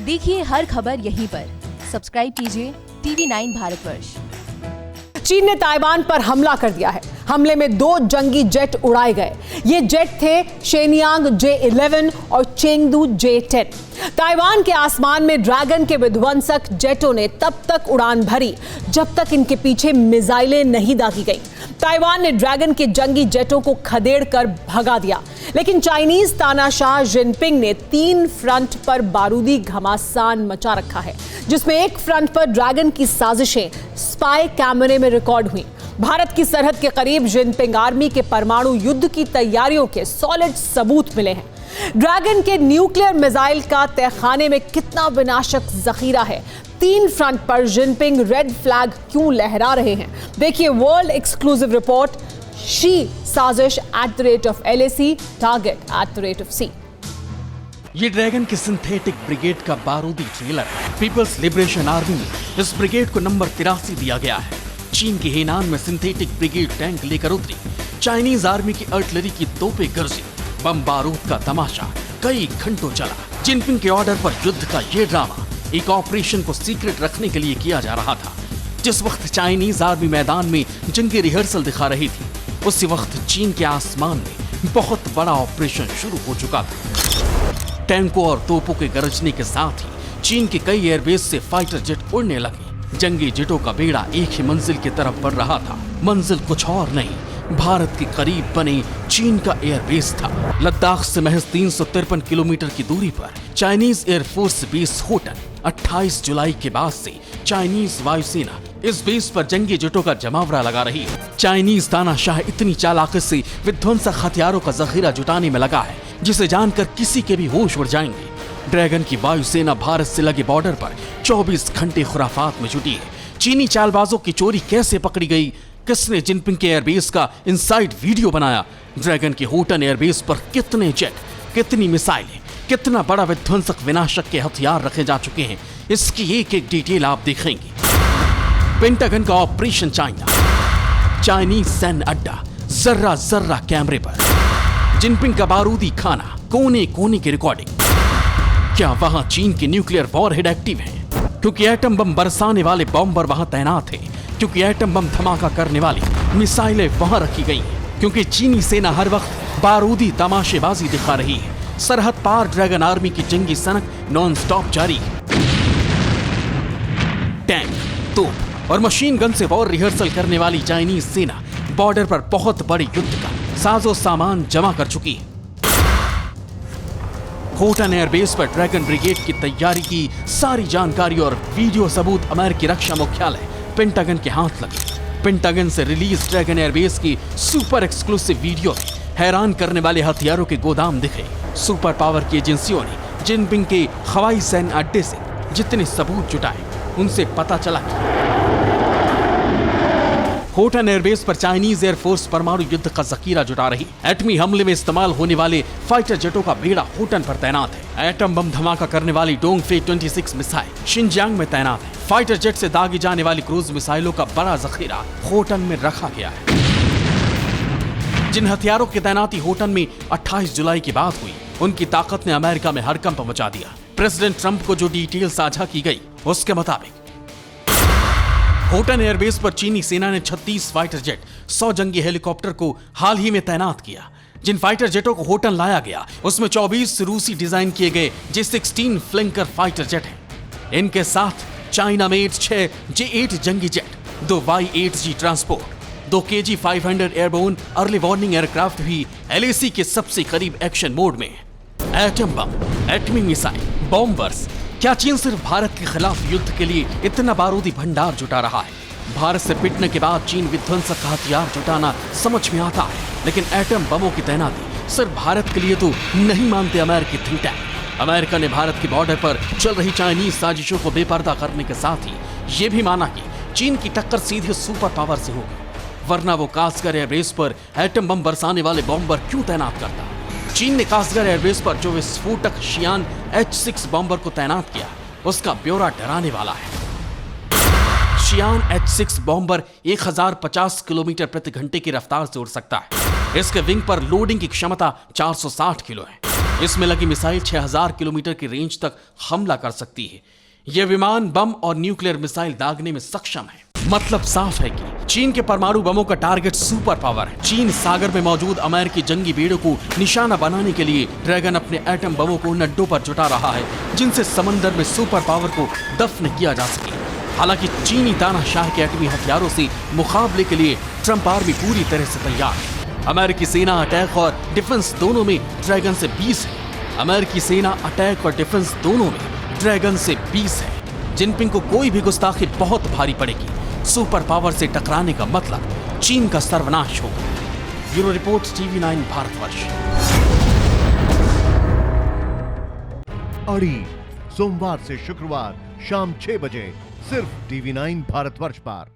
देखिए हर खबर यहीं पर। सब्सक्राइब कीजिए TV9 भारतवर्ष। चीन ने ताइवान पर हमला कर दिया है। हमले में 2 जंगी जेट उड़ाए गए। ये जेट थे शेनियांग J-11 और चेंगडू J-10। ताइवान के आसमान में ड्रैगन के विध्वंसक जेटों ने तब तक उड़ान भरी जब तक इनके पीछे मिसाइलें नहीं दागी गई। ताइवान ने ड्रैगन के जंगी जेटों को खदेड़ कर भगा दिया, लेकिन चाइनीज तानाशाह जिनपिंग ने 3 फ्रंट पर बारूदी घमासान मचा रखा है, जिसमें एक फ्रंट पर ड्रैगन की साजिशें स्पाई कैमरे में रिकॉर्ड हुई। भारत की सरहद के करीब जिनपिंग आर्मी के परमाणु युद्ध की तैयारियों के सॉलिड सबूत मिले हैं। ड्रैगन के न्यूक्लियर मिसाइल का तहखाने में कितना विनाशक जखीरा है। 3 फ्रंट पर जिनपिंग रेड फ्लैग क्यों लहरा रहे हैं, देखिए वर्ल्ड एक्सक्लूसिव रिपोर्ट। शी साजिश @LAC, टारगेट @C। ये ड्रैगन की सिंथेटिक ब्रिगेड का बारूदी ट्रेलर है। पीपल्स लिबरेशन आर्मी में इस ब्रिगेड को नंबर 83 दिया गया है। चीन के हेनान में सिंथेटिक ब्रिगेड टैंक लेकर उतरी। चाइनीज आर्मी की आर्टिलरी की तोपें गरजी। बम बारूद का तमाशा कई घंटों चला। जिनपिंग के ऑर्डर पर युद्ध का ये ड्रामा एक ऑपरेशन को सीक्रेट रखने के लिए किया जा रहा था। जिस वक्त चाइनीज आर्मी मैदान में जंगी रिहर्सल दिखा रही थी, उसी वक्त चीन के आसमान में बहुत बड़ा ऑपरेशन शुरू हो चुका था। टैंकों और तोपों के गरजने के साथ ही चीन के कई एयरबेस से फाइटर जेट उड़ने लगे। जंगी जेटों का बेड़ा एक ही मंजिल की तरफ बढ़ रहा था। मंजिल कुछ और नहीं, भारत के करीब बने चीन का एयरबेस था। लद्दाख से महज 353 किलोमीटर की दूरी पर चाइनीज एयरफोर्स बेस होटन 28 जुलाई के बाद से चाइनीज वायुसेना इस बेस पर जंगी जेटों का जमावड़ा लगा रही है। चाइनीज तानाशाह इतनी चालाकी से विध्वंसक हथियारों का जखीरा जुटाने में लगा है, जिसे जानकर किसी के भी होश उड़ जाएंगे। ड्रैगन की वायुसेना भारत से लगे बॉर्डर पर 24 घंटे खुराफात में जुटी है। चीनी चालबाजों की चोरी कैसे पकड़ी गई, किसने जिनपिंग के एयरबेस का इनसाइड वीडियो बनाया, ड्रैगन के होटन एयरबेस पर कितने जेट, कितनी मिसाइलें, कितना बड़ा विध्वंसक विनाशक के हथियार रखे जा चुके हैं, इसकी एक एक डिटेल आप देखेंगे। पेंटागन का ऑपरेशन चाइना, चाइनीज सैन्य अड्डा जर्रा जर्रा कैमरे पर। जिनपिंग का बारूदी खाना, कोने कोने की रिकॉर्डिंग। क्या वहां चीन के न्यूक्लियर वॉरहेड एक्टिव हैं? क्योंकि एटम बम बरसाने वाले बॉम्बर वहां तैनात हैं, क्योंकि एटम बम धमाका करने वाली मिसाइलें वहां रखी गई हैं, क्योंकि चीनी सेना हर वक्त बारूदी तमाशेबाजी दिखा रही है। सरहद पार ड्रैगन आर्मी की जंगी सनक नॉन स्टॉप जारी है। टैंक, तोप और मशीन गन से वॉर रिहर्सल करने वाली चाइनीज सेना बॉर्डर पर बहुत बड़ी युद्ध का साजो सामान जमा कर चुकी है। होटन एयरबेस पर ड्रैगन ब्रिगेड की तैयारी की सारी जानकारी और वीडियो सबूत अमेरिकी रक्षा मुख्यालय पेंटागन के हाथ लगे। पेंटागन से रिलीज ड्रैगन एयरबेस की सुपर एक्सक्लूसिव वीडियो में हैरान करने वाले हथियारों के गोदाम दिखे। सुपर पावर की एजेंसियों ने जिनपिंग के हवाई सैन्य अड्डे से जितने सबूत जुटाए, उनसे पता चला कि होटन एयरबेस पर चाइनीज एयरफोर्स परमाणु युद्ध का जखीरा जुटा रही। एटमी हमले में इस्तेमाल होने वाले फाइटर जेटों का बेड़ा होटन पर तैनात है। एटम बम धमाका करने वाली डोंगफे 26 मिसाइल शिनजियांग में तैनात है। फाइटर जेट से दागी जाने वाली क्रूज मिसाइलों का बड़ा जखीरा होटन में रखा गया है। जिन हथियारों की तैनाती होटन में 28 जुलाई की बात हुई, उनकी ताकत ने अमेरिका में हड़कंप मचा दिया। प्रेसिडेंट ट्रंप को जो डिटेल साझा की गई, उसके मुताबिक होटन एयरबेस पर चीनी सेना ने 36 फाइटर जेट, 100 जंगी हेलीकॉप्टर को हाल ही में तैनात किया। जिन फाइटर जेटों को होटन लाया गया, उसमें 24 रूसी डिजाइन किए गए J-16 फ्लैंकर फाइटर जेट हैं। इनके साथ चाइना मेड 6 J-8 जंगी jet, 2 Y-8G transport, 2 KG-500 airborne early warning aircraft भी LAC के सबसे करीब एक्शन मोड में। एटम बम, एटमी मिसाइल, बॉम्बर्स। क्या चीन सिर्फ भारत के खिलाफ युद्ध के लिए इतना बारूदी भंडार जुटा रहा है? भारत से पिटने के बाद चीन विध्वंसक का हथियार जुटाना समझ में आता है, लेकिन एटम बमों की तैनाती सिर्फ भारत के लिए तो नहीं मानते अमेरिकी थिंक टैंक। अमेरिका ने भारत के बॉर्डर पर चल रही चाइनीज साजिशों को बेपर्दा करने के साथ ही ये भी माना कि चीन की टक्कर सीधे सुपर पावर से होगी, वरना वो कासगढ़ एयरबेस पर एटम बम बरसाने वाले बॉम्बर क्यों तैनात करता? चीन ने कासगढ़ एयरबेस पर जो विस्फोटक शियान H-6 बॉम्बर को तैनात किया, उसका ब्यौरा डराने वाला है। शियान H-6 बॉम्बर 1050 किलोमीटर प्रति घंटे की रफ्तार से उड़ सकता है। इसके विंग पर लोडिंग की क्षमता 460 किलो है। इसमें लगी मिसाइल 6000 किलोमीटर की रेंज तक हमला कर सकती है। यह विमान बम और न्यूक्लियर मिसाइल दागने में सक्षम है। मतलब साफ है कि चीन के परमाणु बमों का टारगेट सुपर पावर है। चीन सागर में मौजूद अमेरिकी जंगी बेड़ों को निशाना बनाने के लिए ड्रैगन अपने एटम बमों को उन अड्डों पर जुटा रहा है जिनसे समंदर में सुपर पावर को दफन किया जा सके। हालांकि चीनी तानाशाह के एटमी हथियारों से मुकाबले के लिए ट्रंप आर्मी पूरी तरह से तैयार है। अमेरिकी सेना अटैक और डिफेंस दोनों में ड्रैगन से 20 है। अमेरिकी सेना अटैक और डिफेंस दोनों में ड्रैगन से 20 है। जिनपिंग को कोई भी गुस्ताखी बहुत भारी पड़ेगी। सुपर पावर से टकराने का मतलब चीन का सर्वनाश होगा। Bureau report TV9 Bharatvarsh. अड़ी सोमवार से शुक्रवार शाम 6 बजे सिर्फ TV9 भारतवर्ष पर।